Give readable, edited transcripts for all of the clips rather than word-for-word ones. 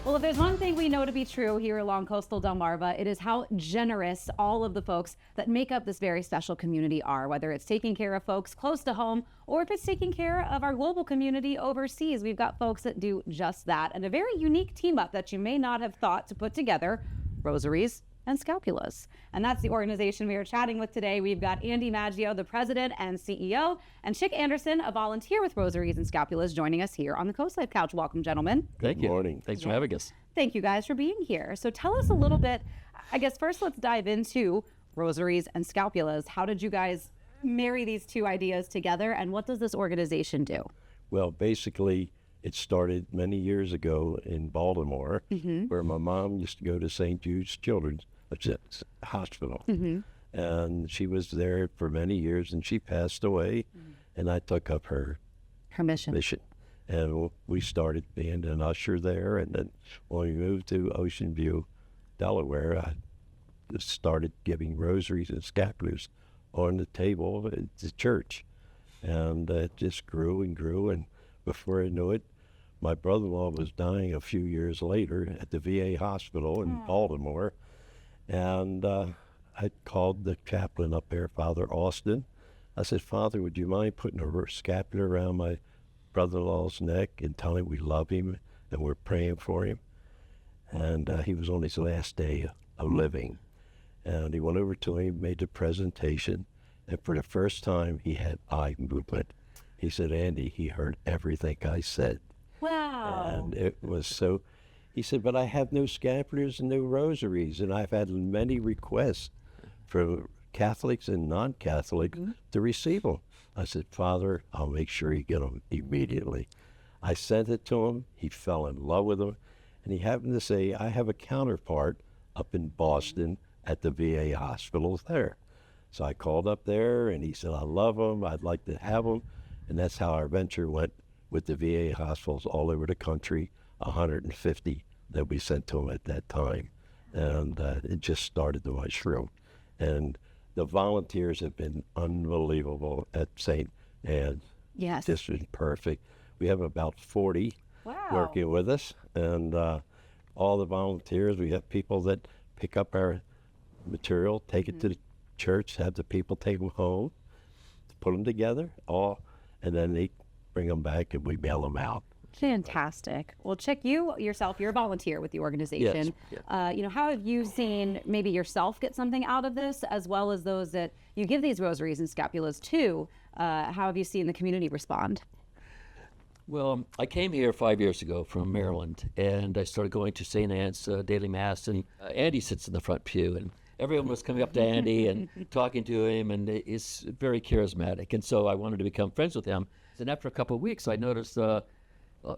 Well, if there's one thing we know to be true here along coastal Delmarva, it is how generous all of the folks that make up this very special community are, whether it's taking care of folks close to home or if it's taking care of our global community overseas. We've got folks that do just that, and a very unique team up that you may not have thought to put together, Rosaries and Scapulars. And that's the organization we are chatting with today. We've got Andy Maggio, the president and CEO, and Chick Anderson, a volunteer with Rosaries and Scapulars, joining us here on the CoastLife Couch. Welcome, gentlemen. Thank you. Good morning. Thanks for having us. Thank you guys for being here. So tell us a little bit, I guess first let's dive into Rosaries and Scapulars. How did you guys marry these two ideas together, and what does this organization do? Well, basically, it started many years ago in Baltimore, where my mom used to go to St. Jude's Children's Hospital. And she was there for many years, and she passed away, and I took up her mission. And we started being an usher there, and then when we moved to Ocean View, Delaware, I just started giving rosaries and scapulars on the table at the church. And it just grew and grew, and before I knew it, my brother-in-law was dying a few years later at the VA hospital in Baltimore. And I called the chaplain up there, Father Austin. I said, Father, would you mind putting a scapular around my brother-in-law's neck and telling him we love him and we're praying for him? And he was on his last day of living. And he went over to him, made the presentation, and for the first time he had eye movement. He said, Andy, he heard everything I said. Wow. And it was so, he said, but I have no scapulars and no rosaries, and I've had many requests from Catholics and non-Catholics to receive them. I said, Father, I'll make sure you get them immediately. I sent it to him. He fell in love with them, and he happened to say, I have a counterpart up in Boston at the VA hospital there. So I called up there, and he said, I love them. I'd like to have them. And that's how our venture went with the VA hospitals all over the country, 150 that we sent to them at that time. And it just started to mushroom. And the volunteers have been unbelievable at St. Anne's. Yes. This was perfect. We have about 40 working with us. And all the volunteers, we have people that pick up our material, take it to the church, have the people take them home, put them together, and then they bring them back and we mail them out. Fantastic. Well, Chick, you yourself, you're a volunteer with the organization. Yes. How have you seen maybe yourself get something out of this, as well as those that you give these rosaries and scapulars to? How have you seen the community respond? Well, I came here 5 years ago from Maryland, and I started going to St. Anne's daily mass, and Andy sits in the front pew, and everyone was coming up to Andy and talking to him, and he's very charismatic, and so I wanted to become friends with him. And after a couple of weeks, I noticed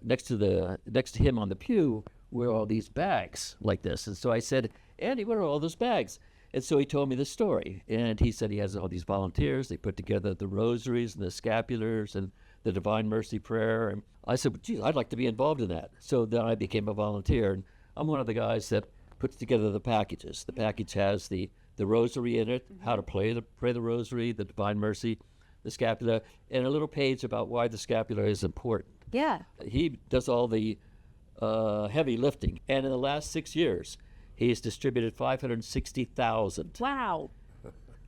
next to him on the pew were all these bags like this, and so I said, Andy, what are all those bags? And so he told me the story, and he said he has all these volunteers. They put together the rosaries and the scapulars and the Divine Mercy Prayer. And I said, well, geez, I'd like to be involved in that. So then I became a volunteer, and I'm one of the guys that puts together the packages. The package has the rosary in it, how to pray the rosary, the Divine Mercy, the scapula, and a little page about why the scapula is important. Yeah. He does all the heavy lifting, and in the last 6 years, he's distributed 560,000. Wow.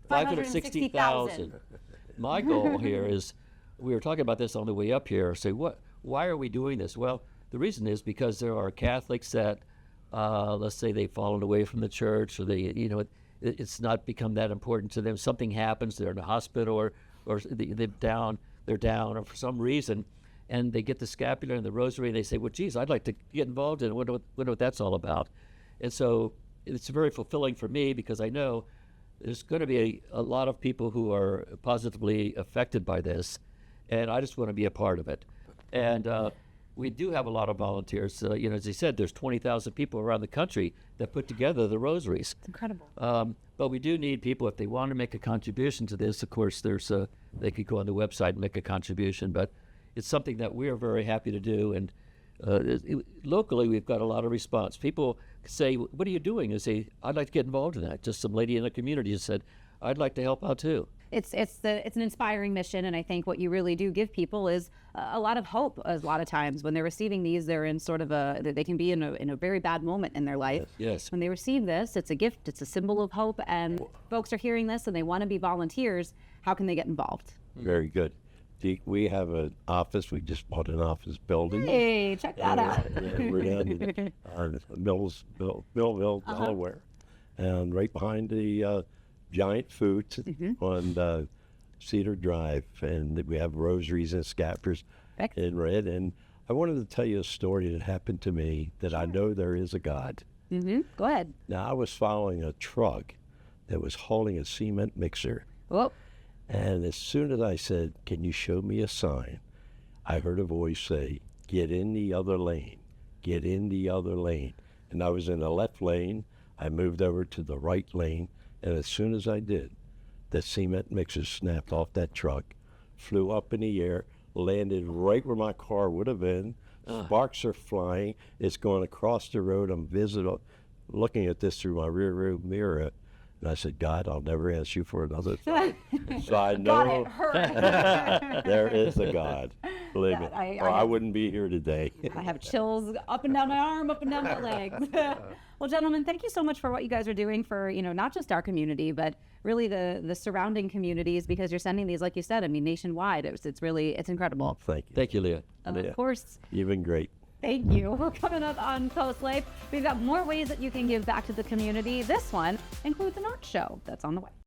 560,000. My goal here is, we were talking about this on the way up here, say, why are we doing this? Well, the reason is because there are Catholics that, let's say they've fallen away from the church, or it's not become that important to them. Something happens, they're in a hospital, or they're down, or for some reason, and they get the scapular and the rosary, and they say, well, geez, I'd like to get involved in it. Wonder what that's all about. And so it's very fulfilling for me, because I know there's going to be a lot of people who are positively affected by this, and I just want to be a part of it. And we do have a lot of volunteers. As I said, there's 20,000 people around the country that put together the rosaries. It's incredible. But we do need people, if they want to make a contribution to this. Of course, they could go on the website and make a contribution, but it's something that we are very happy to do. And locally, we've got a lot of response. People say, what are you doing? I say, I'd like to get involved in that. Just some lady in the community has said, I'd like to help out too. it's an inspiring mission, and I think what you really do give people is a lot of hope. A lot of times when they're receiving these, they're in sort of they can be in a very bad moment in their life. Yes. When they receive this, it's a gift, it's a symbol of hope, and folks are hearing this and they want to be volunteers. How can they get involved? Very good. We have an office. We just bought an office building. Hey, check that out. Yeah, we're down in Millville, Delaware, and right behind the Giant Foods on Cedar Drive. And we have Rosaries and Scapulars in red. And I wanted to tell you a story that happened to me that I know there is a God. Go ahead. Now, I was following a truck that was hauling a cement mixer. Whoa. And as soon as I said, "Can you show me a sign?" I heard a voice say, "Get in the other lane, get in the other lane." And I was in the left lane. I moved over to the right lane. And as soon as I did, the cement mixer snapped off that truck, flew up in the air, landed right where my car would have been. Sparks are flying. It's going across the road. I'm looking at this through my rear view mirror. And I said, "God, I'll never ask you for another thing." So I know there is a God. Believe me, or I wouldn't be here today. I have chills up and down my arm, up and down my legs. Well, gentlemen, thank you so much for what you guys are doing for, not just our community, but really the surrounding communities, because you're sending these, like you said, nationwide. It's incredible. Thank you. Thank you, Leah. Of course. You've been great. Thank you. We're coming up on CoastLife. We've got more ways that you can give back to the community. This one includes an art show that's on the way.